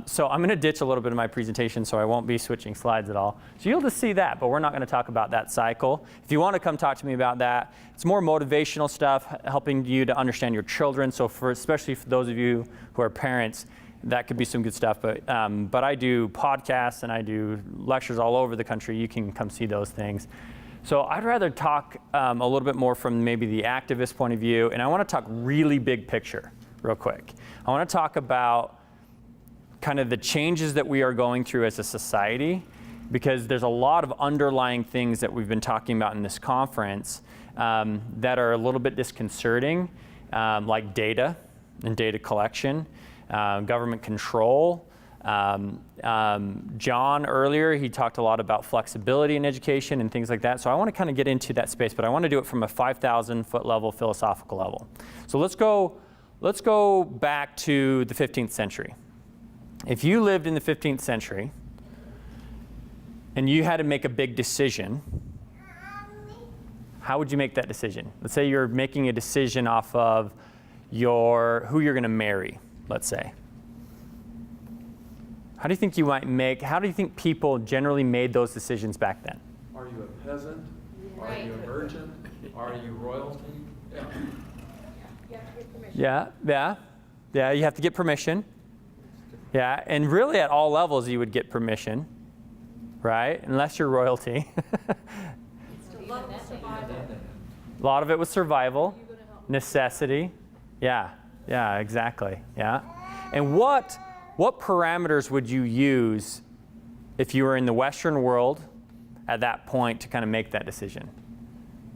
So I'm going to ditch a little bit of my presentation, so I won't be switching slides at all. So you'll just see that, but we're not going to talk about that cycle. If you want to come talk to me about that, it's more motivational stuff, helping you to understand your children. So especially for those of you who are parents, that could be some good stuff. But I do podcasts and I do lectures all over the country. You can come see those things. So I'd rather talk a little bit more from maybe the activist point of view, and I want to talk really big picture real quick. I want to talk about kind of the changes that we are going through as a society, because there's a lot of underlying things that we've been talking about in this conference that are a little bit disconcerting, like data and data collection, government control. John earlier, he talked a lot about flexibility in education and things like that. So I want to kind of get into that space, but I want to do it from a 5,000 foot level, philosophical level. So let's go back to the 15th century. If you lived in the 15th century and you had to make a big decision, how would you make that decision? Let's say you're making a decision off of who you're going to marry, let's say. How do you think people generally made those decisions back then? Are you a peasant? Are you a merchant? Are you royalty? Yeah. You have to get permission. Yeah, you have to get permission. Yeah, and really at all levels you would get permission, right? Unless you're royalty. A lot of it was survival, necessity. Yeah, exactly. Yeah. And what parameters would you use if you were in the Western world at that point to kind of make that decision?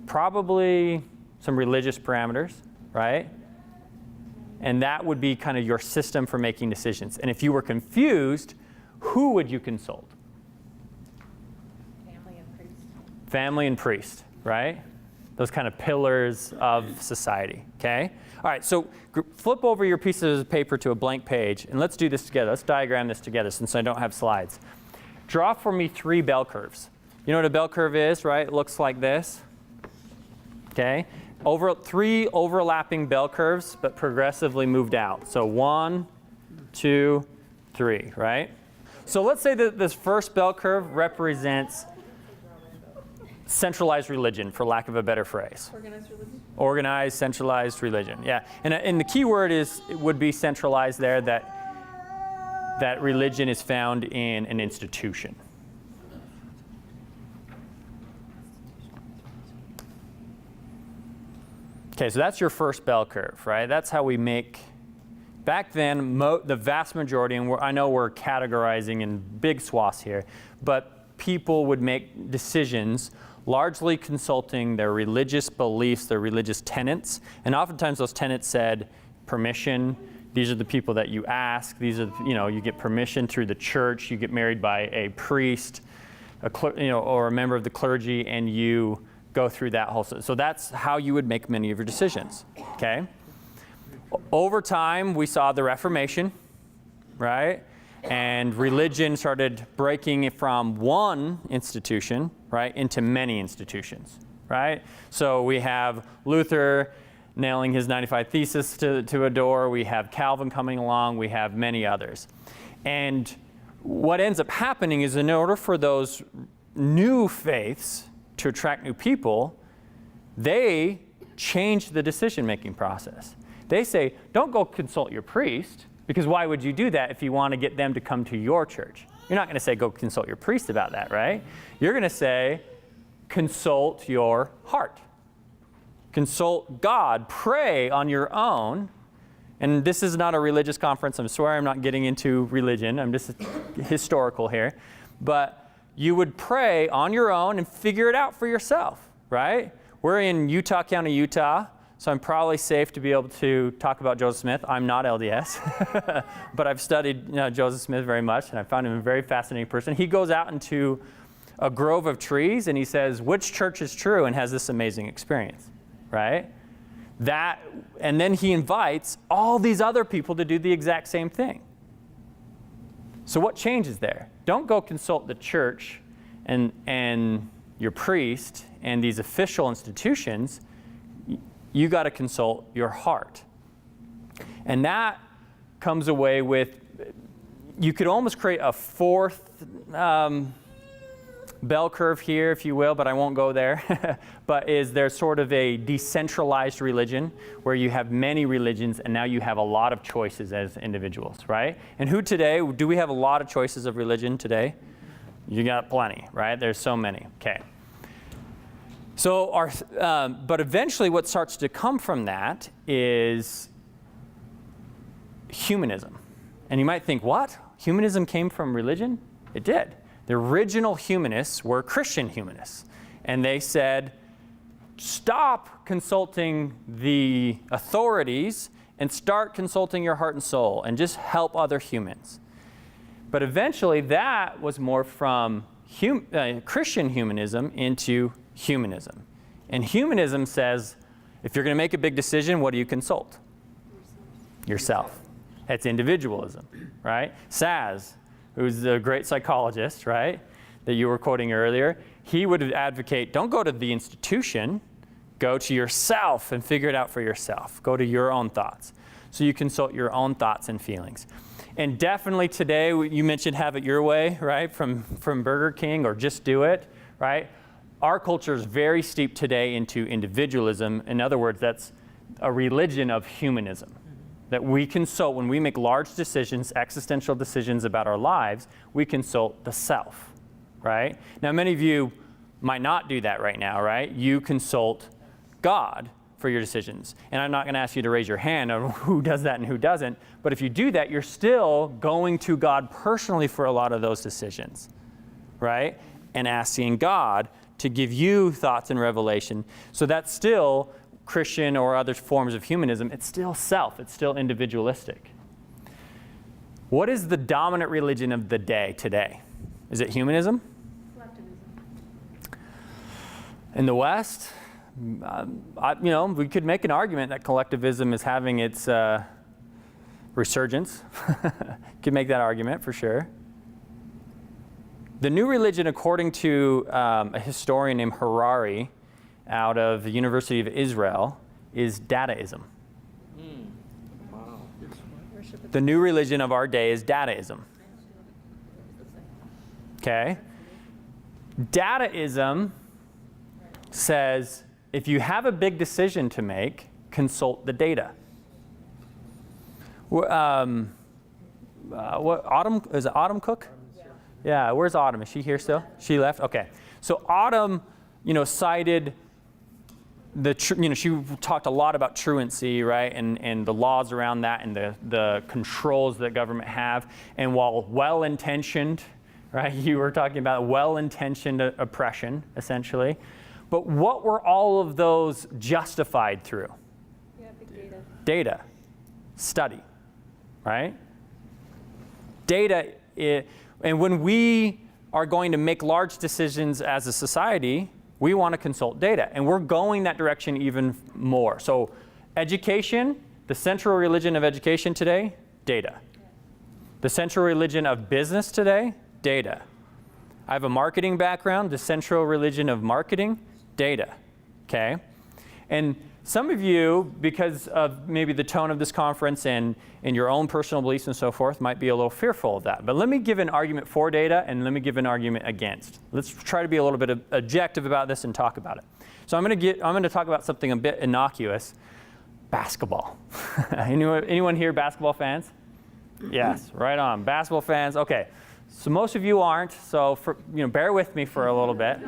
Probably some religious parameters, right? And that would be kind of your system for making decisions. And if you were confused, who would you consult? Family and priest. Family and priest, right? Those kind of pillars of society, okay? All right, so flip over your pieces of paper to a blank page, and let's do this together. Let's diagram this together since I don't have slides. Draw for me 3 bell curves. You know what a bell curve is, right? It looks like this, okay? 3 overlapping bell curves, but progressively moved out. So 1, 2, 3, right? So let's say that this first bell curve represents centralized religion, for lack of a better phrase. Organized religion? Organized, centralized religion, yeah. And the key word would be centralized there, that religion is found in an institution. Okay, so that's your first bell curve, right? That's how we make, back then, the vast majority, and I know we're categorizing in big swaths here, but people would make decisions largely consulting their religious beliefs, their religious tenets, and oftentimes those tenets said permission. These are the people that you ask. These are, you get permission through the church. You get married by a priest, or a member of the clergy, and you go through that whole. So that's how you would make many of your decisions. Okay. Over time, we saw the Reformation, right? And religion started breaking from one institution, right, into many institutions, right? So we have Luther nailing his 95 Thesis to a door. We have Calvin coming along. We have many others. And what ends up happening is, in order for those new faiths to attract new people, they change the decision-making process. They say, don't go consult your priest, because why would you do that if you want to get them to come to your church? You're not going to say, go consult your priest about that, right? You're going to say, consult your heart. Consult God. Pray on your own. And this is not a religious conference. I'm sorry I'm not getting into religion. I'm just historical here. But you would pray on your own and figure it out for yourself, right? We're in Utah County, Utah. So I'm probably safe to be able to talk about Joseph Smith. I'm not LDS, but I've studied Joseph Smith very much, and I found him a very fascinating person. He goes out into a grove of trees, and he says, which church is true, and has this amazing experience, right? And then he invites all these other people to do the exact same thing. So what changes there? Don't go consult the church and your priest and these official institutions. You got to consult your heart. And that comes away with, you could almost create a fourth bell curve here, if you will, but I won't go there. But is there sort of a decentralized religion where you have many religions and now you have a lot of choices as individuals, right? And who today, do we have a lot of choices of religion today? You got plenty, right? There's so many. Okay. So but eventually what starts to come from that is humanism. And you might think, what? Humanism came from religion? It did. The original humanists were Christian humanists. And they said, stop consulting the authorities and start consulting your heart and soul and just help other humans. But eventually that was morphed from Christian humanism into humanism. And humanism says, if you're going to make a big decision, what do you consult? Yourself. That's individualism, right? Saz, who's a great psychologist, right, that you were quoting earlier, he would advocate, don't go to the institution, go to yourself and figure it out for yourself. Go to your own thoughts. So you consult your own thoughts and feelings. And definitely today, you mentioned have it your way, right, from Burger King, or just do it, right? Our culture is very steep today into individualism. In other words, that's a religion of humanism. That we consult, when we make large decisions, existential decisions about our lives, we consult the self, right? Now, many of you might not do that right now, right? You consult God for your decisions. And I'm not going to ask you to raise your hand on who does that and who doesn't, but if you do that, you're still going to God personally for a lot of those decisions, right? And asking God to give you thoughts and revelation. So that's still Christian or other forms of humanism. It's still self. It's still individualistic. What is the dominant religion of the day today? Is it humanism? Collectivism. In the West, we could make an argument that collectivism is having its resurgence. Could make that argument for sure. The new religion, according to a historian named Harari, out of the University of Israel, is Dataism. Wow. The new religion of our day is Dataism. Okay? Dataism says, if you have a big decision to make, consult the data. What Autumn, is it Autumn Cook? Yeah, where's Autumn? Is she here still? She left? Okay. So Autumn, cited she talked a lot about truancy, right, and the laws around that and the controls that government have. And while well-intentioned, right, you were talking about well-intentioned oppression, essentially. But what were all of those justified through? Yeah, big data. Data, study, right? Data, and when we are going to make large decisions as a society, we want to consult data, and we're going that direction even more. So education, the central religion of education today, data. The central religion of business today, data. I have a marketing background, the central religion of marketing, data, okay? And some of you, because of maybe the tone of this conference and your own personal beliefs and so forth, might be a little fearful of that. But let me give an argument for data and let me give an argument against. Let's try to be a little bit objective about this and talk about it. So I'm going to talk about something a bit innocuous, basketball. Anyone here basketball fans? Yes, right on. Basketball fans. Okay. So most of you aren't, so bear with me for a little bit.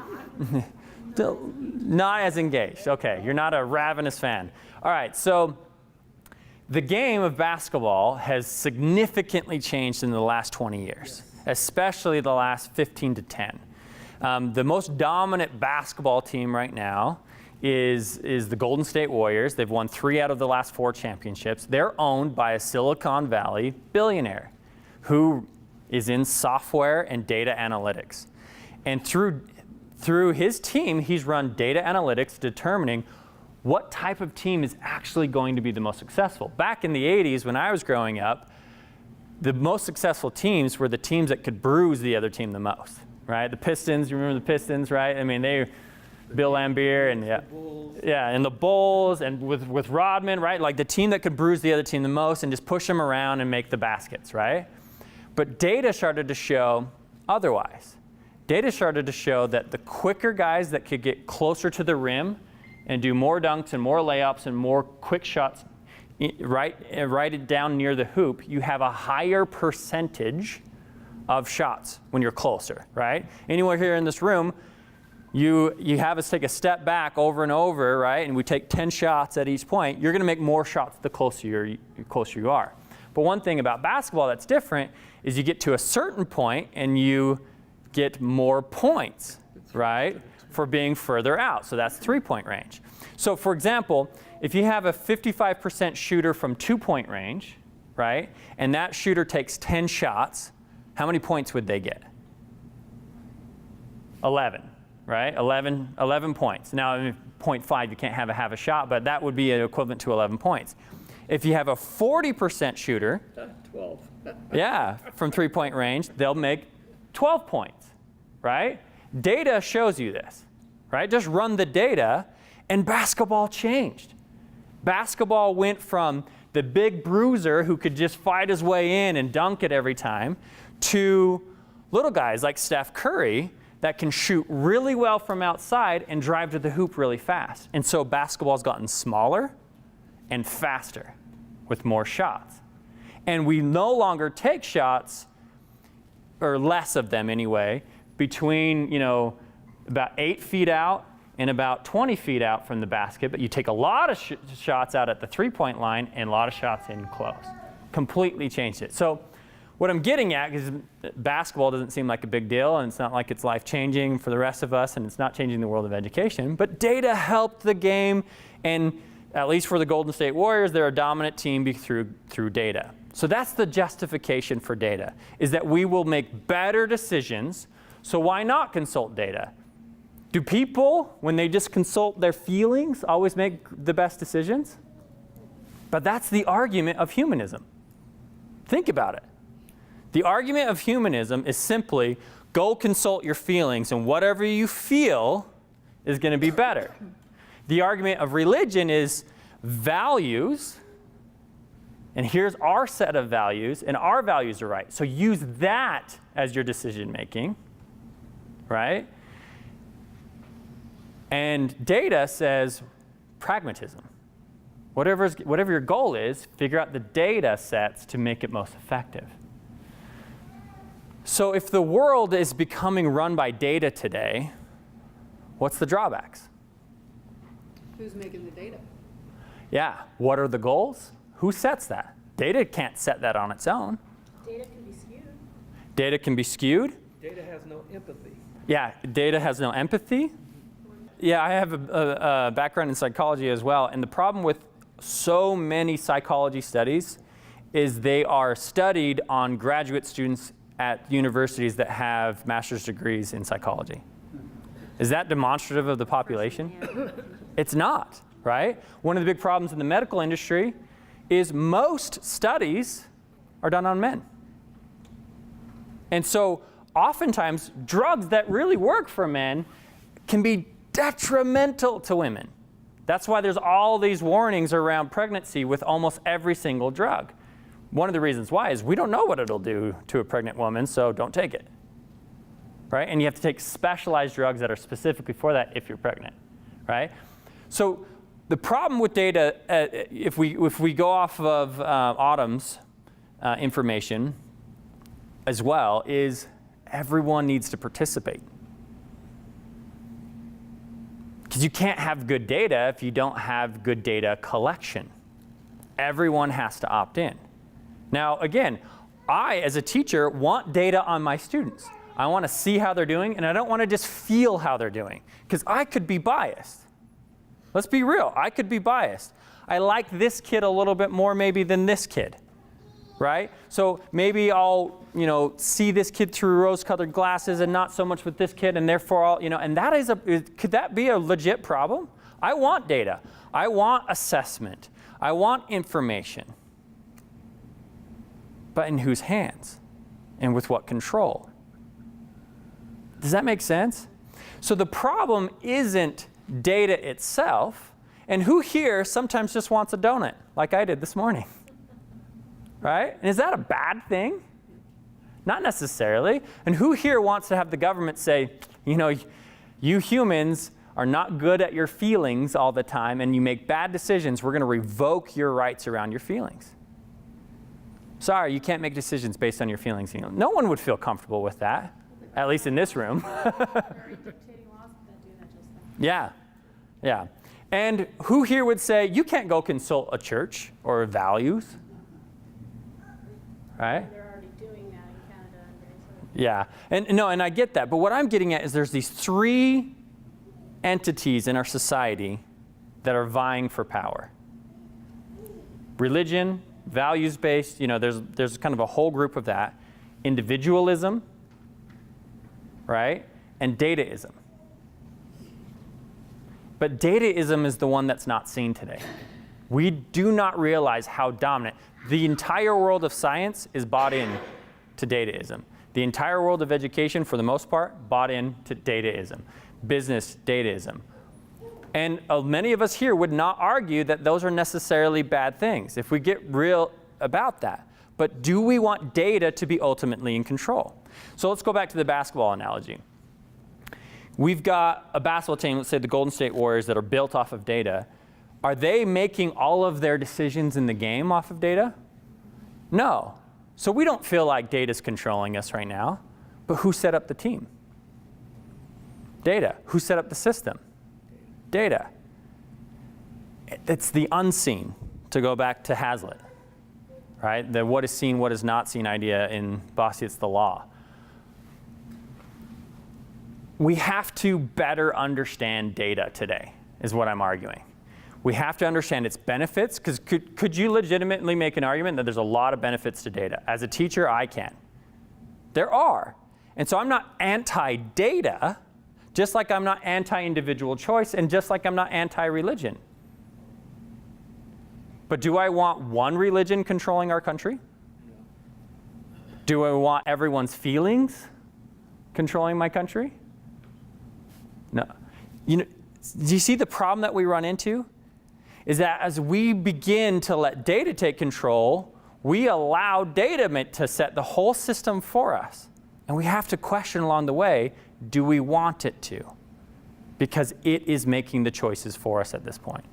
Not as engaged. Okay, you're not a ravenous fan. All right, so the game of basketball has significantly changed in the last 20 years, especially the last 15 to 10. The most dominant basketball team right now is the Golden State Warriors. They've won 3 out of the last 4 championships. They're owned by a Silicon Valley billionaire who is in software and data analytics. And through his team, he's run data analytics determining what type of team is actually going to be the most successful. Back in the 80s, when I was growing up, the most successful teams were the teams that could bruise the other team the most, right? The Pistons, you remember the Pistons, right? I mean, Bill Laimbeer and and the Bulls and with Rodman, right? Like the team that could bruise the other team the most and just push them around and make the baskets, right? But data started to show otherwise. Data started to show that the quicker guys that could get closer to the rim and do more dunks and more layups and more quick shots right it down near the hoop, you have a higher percentage of shots when you're closer, right? Anyone here in this room, you have us take a step back over and over, right? And we take 10 shots at each point. You're going to make more shots the closer you are. But one thing about basketball that's different is you get to a certain point and you get more points, right, for being further out. So that's 3-point range. So for example, if you have a 55% shooter from 2-point range, right, and that shooter takes 10 shots, how many points would they get? 11, right? 11 points. Now, in 0.5, you can't have a shot, but that would be equivalent to 11 points. If you have a 40% shooter, 12. yeah, from 3-point range, they'll make 12 points, right? Data shows you this, right? Just run the data, and basketball changed. Basketball went from the big bruiser who could just fight his way in and dunk it every time to little guys like Steph Curry that can shoot really well from outside and drive to the hoop really fast. And so basketball's gotten smaller and faster with more shots. And we no longer take shots, or less of them anyway, between, about 8 feet out and about 20 feet out from the basket, but you take a lot of shots out at the 3-point line and a lot of shots in close. Completely changed it. So what I'm getting at is basketball doesn't seem like a big deal, and it's not like it's life-changing for the rest of us, and it's not changing the world of education, but data helped the game, and at least for the Golden State Warriors, they're a dominant team through data. So that's the justification for data, is that we will make better decisions, so why not consult data? Do people, when they just consult their feelings, always make the best decisions? But that's the argument of humanism. Think about it. The argument of humanism is simply, go consult your feelings, and whatever you feel is going to be better. The argument of religion is values, and here's our set of values, and our values are right. So use that as your decision making, right? And data says pragmatism. Whatever your goal is, figure out the data sets to make it most effective. So if the world is becoming run by data today, what's the drawbacks? Who's making the data? Yeah, what are the goals? Who sets that? Data can't set that on its own. Data can be skewed. Data can be skewed. Data has no empathy. Yeah, data has no empathy. Yeah, I have a background in psychology as well, and the problem with so many psychology studies is they are studied on graduate students at universities that have master's degrees in psychology. Is that demonstrative of the population? It's not, right? One of the big problems in the medical industry is most studies are done on men. And so oftentimes drugs that really work for men can be detrimental to women. That's why there's all these warnings around pregnancy with almost every single drug. One of the reasons why is we don't know what it'll do to a pregnant woman, so don't take it, right? And you have to take specialized drugs that are specifically for that if you're pregnant, right? So the problem with data, if we go off of Autumn's information as well, is everyone needs to participate. Because you can't have good data if you don't have good data collection. Everyone has to opt in. Now, again, I, as a teacher, want data on my students. I want to see how they're doing, and I don't want to just feel how they're doing, because I could be biased. Let's be real. I could be biased. I like this kid a little bit more maybe than this kid, right? So maybe I'll, see this kid through rose-colored glasses and not so much with this kid, and therefore I'll, and that is could that be a legit problem? I want data. I want assessment. I want information. But in whose hands? And with what control? Does that make sense? So the problem isn't data itself. And who here sometimes just wants a donut, like I did this morning? Right? And is that a bad thing? Not necessarily. And who here wants to have the government say, you know, you humans are not good at your feelings all the time and you make bad decisions, we're going to revoke your rights around your feelings. Sorry, you can't make decisions based on your feelings. You know, no one would feel comfortable with that, at least in this room. Dictating laws that do that just then. Yeah, yeah. And who here would say, you can't go consult a church or values? Right? They're already doing that in Canada and various other. Yeah, and I get that. But what I'm getting at is there's these three entities in our society that are vying for power. Religion, values-based, you know, there's kind of a whole group of that. Individualism, right? And dataism. But dataism is the one that's not seen today. We do not realize how dominant. The entire world of science is bought in to dataism. The entire world of education, for the most part, bought in to dataism. Business, dataism. And many of us here would not argue that those are necessarily bad things if we get real about that. But do we want data to be ultimately in control? So let's go back to the basketball analogy. We've got a basketball team, let's say the Golden State Warriors, that are built off of data. Are they making all of their decisions in the game off of data? No. So we don't feel like data's controlling us right now. But who set up the team? Data. Who set up the system? Data. It's the unseen, to go back to Hazlitt, right? The what is seen, what is not seen idea in Bossett's The Law. We have to better understand data today, is what I'm arguing. We have to understand its benefits, because could you legitimately make an argument that there's a lot of benefits to data? As a teacher, I can. There are. And so I'm not anti-data, just like I'm not anti-individual choice, and just like I'm not anti-religion. But do I want one religion controlling our country? Do I want everyone's feelings controlling my country? No. You know, do you see the problem that we run into? Is that as we begin to let data take control, we allow data to set the whole system for us. And we have to question along the way, do we want it to? Because it is making the choices for us at this point.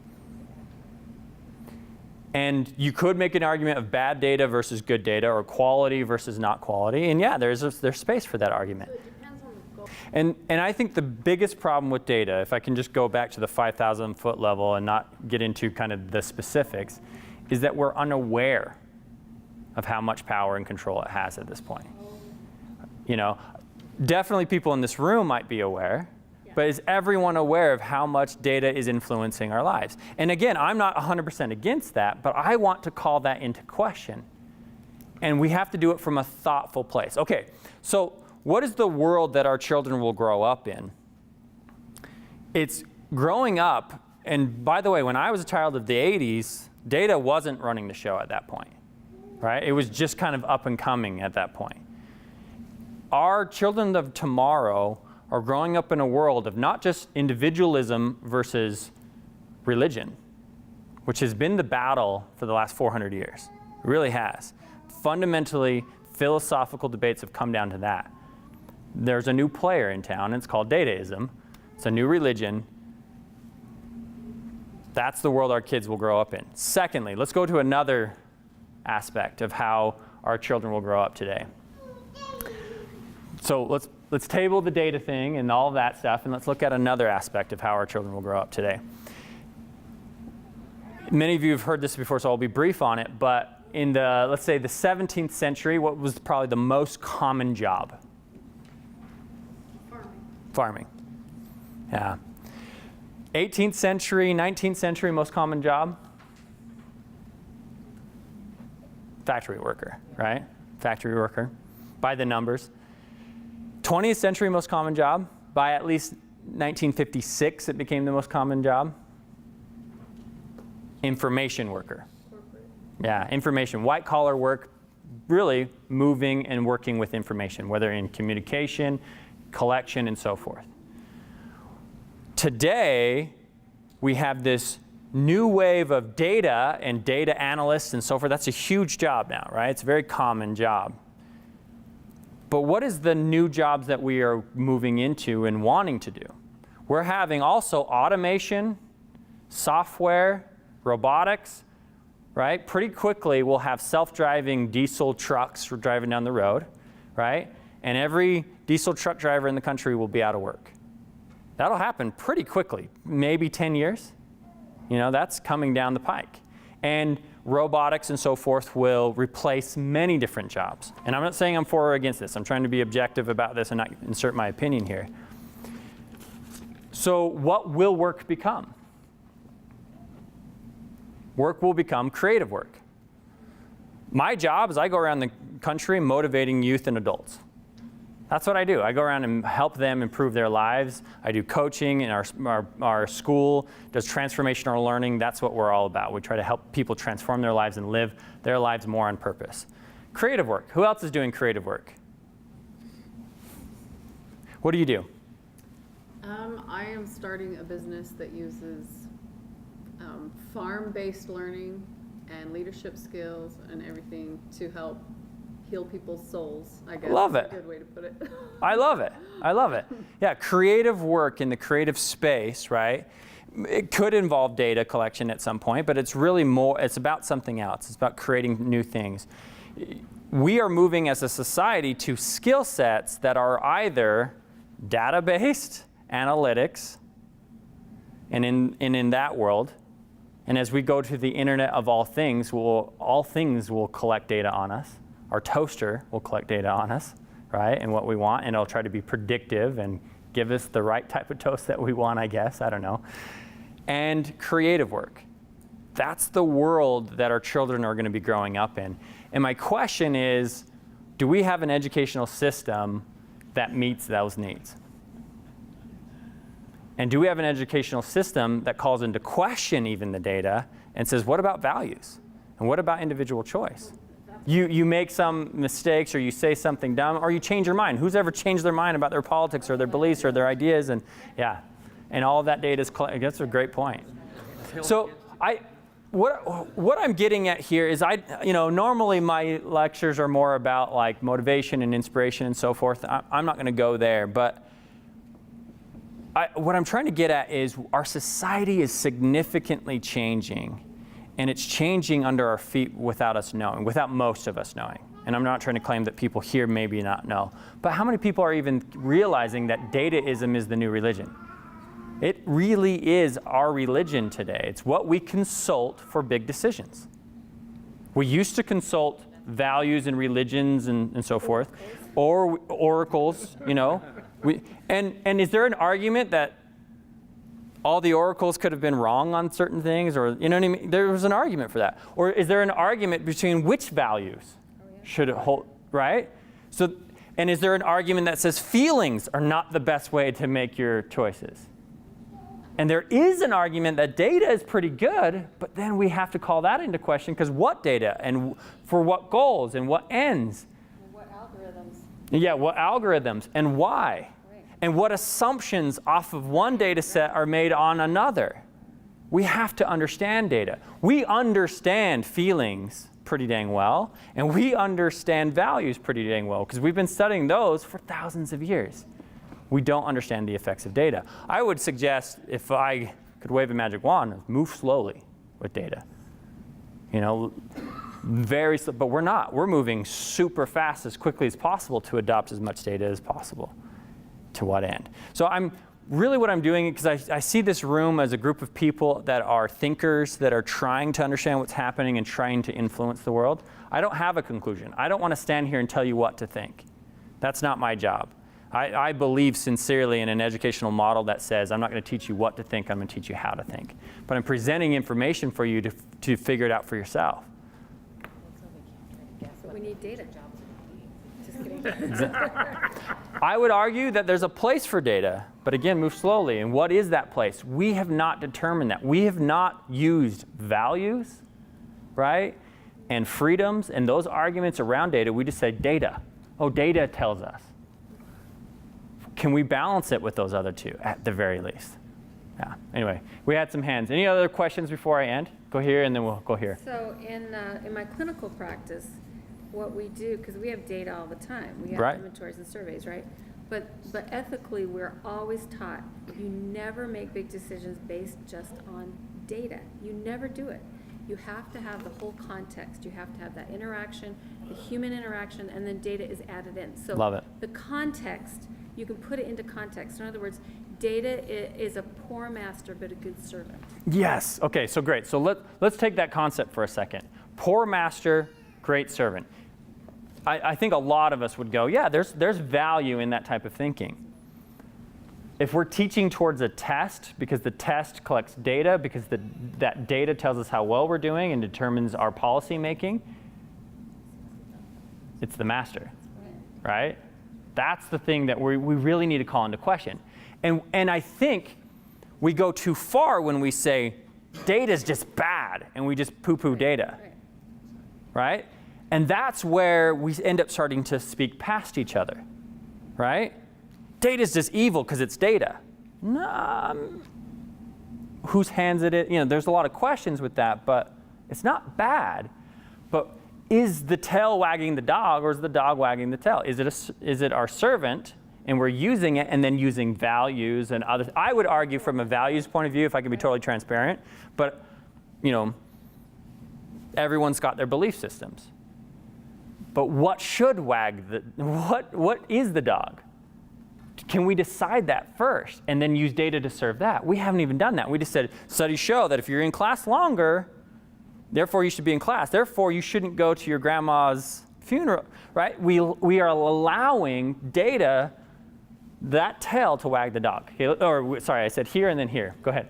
And you could make an argument of bad data versus good data, or quality versus not quality. And yeah, there's space for that argument. So it depends on the goal. And I think the biggest problem with data, if I can just go back to the 5,000 foot level and not get into kind of the specifics, is that we're unaware of how much power and control it has at this point. You know, definitely people in this room might be aware, but is everyone aware of how much data is influencing our lives? And again, I'm not 100% against that, but I want to call that into question. And we have to do it from a thoughtful place. Okay, so what is the world that our children will grow up in? It's growing up, and by the way, when I was a child of the 80s, data wasn't running the show at that point, right? It was just kind of up and coming at that point. Our children of tomorrow are growing up in a world of not just individualism versus religion, which has been the battle for the last 400 years. It really has. Fundamentally, philosophical debates have come down to that. There's a new player in town, and it's called Dataism. It's a new religion. That's the world our kids will grow up in. Secondly, let's go to another aspect of how our children will grow up today. So let's table the data thing and all of that stuff, and let's look at another aspect of how our children will grow up today. Many of you have heard this before, so I'll be brief on it, but in the, let's say the 17th century, what was probably the most common job? Farming. Yeah. 18th century, 19th century, most common job? Factory worker, right? Factory worker, by the numbers. 20th century, most common job. By at least 1956, it became the most common job. Information worker. Corporate. Yeah, information, white collar work, really moving and working with information, whether in communication, collection, and so forth. Today, we have this new wave of data and data analysts and so forth. That's a huge job now, right? It's a very common job. But what is the new jobs that we are moving into and wanting to do? We're having also automation, software, robotics, right? Pretty quickly we'll have self-driving diesel trucks driving down the road, right? And every diesel truck driver in the country will be out of work. That'll happen pretty quickly, maybe 10 years. You know, that's coming down the pike. And robotics and so forth will replace many different jobs. And I'm not saying I'm for or against this. I'm trying to be objective about this and not insert my opinion here. So what will work become? Work will become creative work. My job is I go around the country motivating youth and adults. That's what I do. I go around and help them improve their lives. I do coaching, and our school does transformational learning. That's what we're all about. We try to help people transform their lives and live their lives more on purpose. Creative work. Who else is doing creative work? What do you do? I am starting a business that uses farm-based learning and leadership skills and everything to help heal people's souls, I guess. Love it. That's a good way to put it. I love it. I love it. Yeah, creative work in the creative space, right? It could involve data collection at some point, but it's really more, it's about something else. It's about creating new things. We are moving as a society to skill sets that are either data-based, analytics, and in that world, and as we go to the internet of all things will collect data on us. Our toaster will collect data on us, right, and what we want, and it'll try to be predictive and give us the right type of toast that we want, I guess, I don't know. And creative work. That's the world that our children are going to be growing up in. And my question is, do we have an educational system that meets those needs? And do we have an educational system that calls into question even the data and says, what about values? And what about individual choice? You make some mistakes, or you say something dumb, or you change your mind. Who's ever changed their mind about their politics or their beliefs or their ideas? And yeah, and all of that data is collected. That's a great point. So what I'm getting at here is normally my lectures are more about like motivation and inspiration and so forth. I'm not going to go there, but what I'm trying to get at is our society is significantly changing, and it's changing under our feet without us knowing, without most of us knowing. And I'm not trying to claim that people here maybe not know, but how many people are even realizing that Dataism is the new religion? It really is our religion today. It's what we consult for big decisions. We used to consult values and religions and so forth, or oracles, you know. And is there an argument that all the oracles could have been wrong on certain things, or you know what I mean? There was an argument for that. Or is there an argument between which values should it hold, right? So, and is there an argument that says feelings are not the best way to make your choices? And there is an argument that data is pretty good, but then we have to call that into question, because what data and for what goals and what ends? And what algorithms? Yeah, what algorithms and why? Right. And what assumptions off of one data set are made on another? We have to understand data. We understand feelings pretty dang well, and we understand values pretty dang well, because we've been studying those for thousands of years. We don't understand the effects of data. I would suggest, if I could wave a magic wand, move slowly with data. You know, but we're not. We're moving super fast as quickly as possible to adopt as much data as possible. To what end? So what I'm doing, because I see this room as a group of people that are thinkers, that are trying to understand what's happening and trying to influence the world. I don't have a conclusion. I don't want to stand here and tell you what to think. That's not my job. I believe sincerely in an educational model that says, I'm not going to teach you what to think, I'm going to teach you how to think. But I'm presenting information for you to figure it out for yourself. But we need data. Just kidding. I would argue that there's a place for data, but again, move slowly. And what is that place? We have not determined that. We have not used values, right, and freedoms, and those arguments around data. We just say data. Oh, data tells us. Can we balance it with those other two at the very least? Yeah. Anyway, we had some hands. Any other questions before I end? Go here, and then we'll go here. So in my clinical practice, what we do, because we have data all the time. We have Right. inventories and surveys, right? But ethically, we're always taught, you never make big decisions based just on data. You never do it. You have to have the whole context. You have to have that interaction, the human interaction, and then data is added in. So Love it. the context, you can put it into context. In other words, data is a poor master but a good servant. Yes. Okay, so great. So let's take that concept for a second. Poor master, great servant. I think a lot of us would go, yeah, there's value in that type of thinking. If we're teaching towards a test, because the test collects data, because that data tells us how well we're doing and determines our policy making, it's the master, right? That's the thing that we really need to call into question. And I think we go too far when we say data is just bad and we just poo-poo data, right? And that's where we end up starting to speak past each other, right? Data is just evil because it's data. No, whose hands it is? You know, there's a lot of questions with that, but it's not bad. But is the tail wagging the dog, or is the dog wagging the tail? Is it our servant, and we're using it, and then using values and others? I would argue from a values point of view, if I can be totally transparent, but you know, everyone's got their belief systems. But what should wag what is the dog? Can we decide that first and then use data to serve that? We haven't even done that. We just said, studies show that if you're in class longer, therefore you should be in class. Therefore you shouldn't go to your grandma's funeral, right? We are allowing data, that tail, to wag the dog. Or sorry, I said here and then here. Go ahead.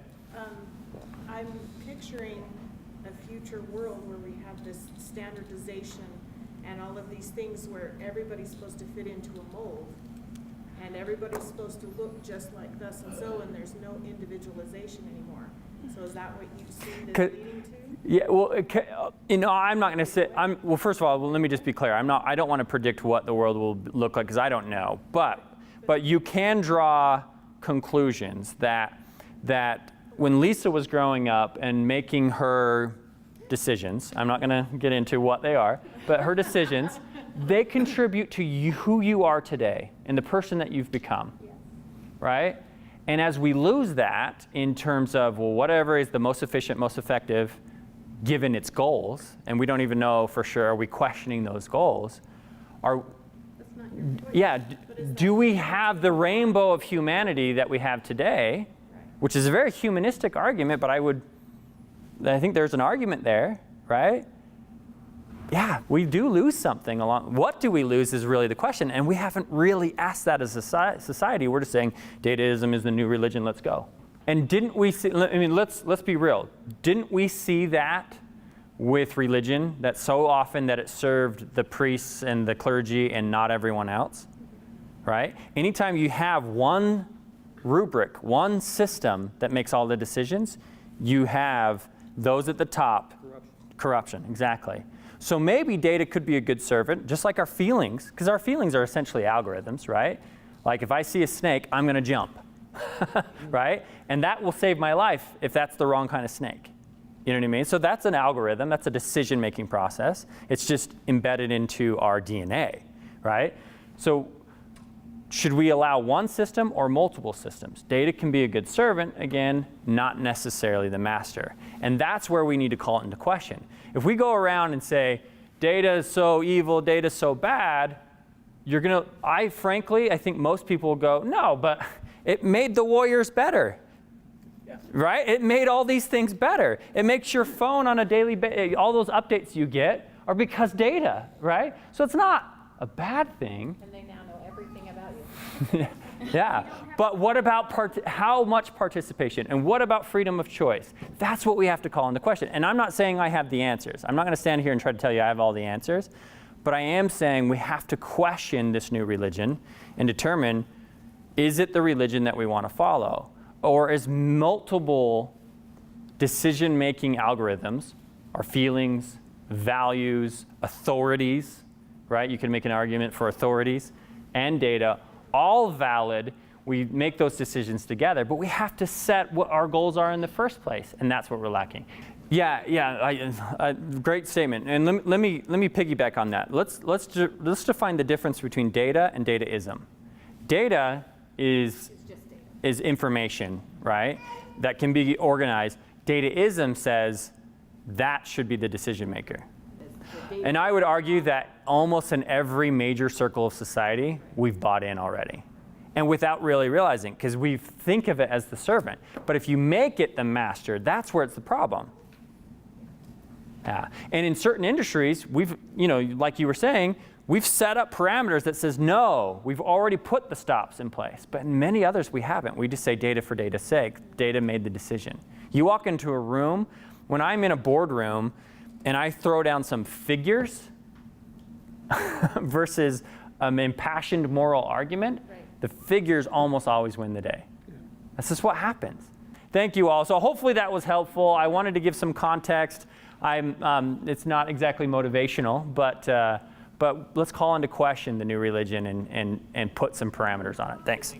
I'm picturing a future world where we have this standardization and all of these things where everybody's supposed to fit into a mold. And everybody's supposed to look just like thus and so, and there's no individualization anymore. So is that what you see this leading to? Yeah, well, you know, I'm not going to say. Well, first of all, let me just be clear. I don't want to predict what the world will look like because I don't know. But you can draw conclusions that when Lisa was growing up and making her decisions, I'm not going to get into what they are, but her decisions, they contribute to who you are today and the person that you've become, right? And as we lose that in terms of, well, whatever is the most efficient, most effective, given its goals, and we don't even know for sure, are we questioning those goals? Do we have the rainbow of humanity that we have today, which is a very humanistic argument, but I think there's an argument there, right? Yeah, we do lose something along. What do we lose is really the question, and we haven't really asked that as a society. We're just saying Dataism is the new religion. Let's go. And didn't we see? I mean, let's be real. Didn't we see that with religion? That so often that it served the priests and the clergy and not everyone else, right? Anytime you have one rubric, one system that makes all the decisions, you have those at the top. Corruption, exactly. So maybe data could be a good servant, just like our feelings, because our feelings are essentially algorithms, right? Like if I see a snake, I'm going to jump, right? And that will save my life if that's the wrong kind of snake. You know what I mean? So that's an algorithm. That's a decision-making process. It's just embedded into our DNA, right? So should we allow one system or multiple systems? Data can be a good servant, again, not necessarily the master. And that's where we need to call it into question. If we go around and say, data is so evil, data is so bad, I think most people will go, no, but it made the Warriors better. Yeah. Right? It made all these things better. It makes your phone on a daily basis, all those updates you get are because data, right? So it's not a bad thing. And they now know everything about you. Yeah, but what about how much participation, and what about freedom of choice? That's what we have to call into question. And I'm not saying I have the answers. I'm not going to stand here and try to tell you I have all the answers, but I am saying we have to question this new religion and determine, is it the religion that we want to follow? Or is multiple decision-making algorithms, our feelings, values, authorities, right? You can make an argument for authorities and data, all valid. We make those decisions together, but we have to set what our goals are in the first place, and that's what we're lacking. Yeah, great statement. And let me piggyback on that. Let's define the difference between data and dataism. Data is information, right? That can be organized. Dataism says that should be the decision maker. And I would argue that almost in every major circle of society, we've bought in already. And without really realizing, because we think of it as the servant. But if you make it the master, that's where it's the problem. Yeah. And in certain industries, we've, like you were saying, we've set up parameters that says, no, we've already put the stops in place. But in many others, we haven't. We just say data for data's sake. Data made the decision. You walk into a room, when I'm in a boardroom, and I throw down some figures versus an impassioned moral argument, the figures almost always win the day. That's just what happens. Thank you all. So hopefully that was helpful. I wanted to give some context. It's not exactly motivational, but let's call into question the new religion and put some parameters on it. Thanks.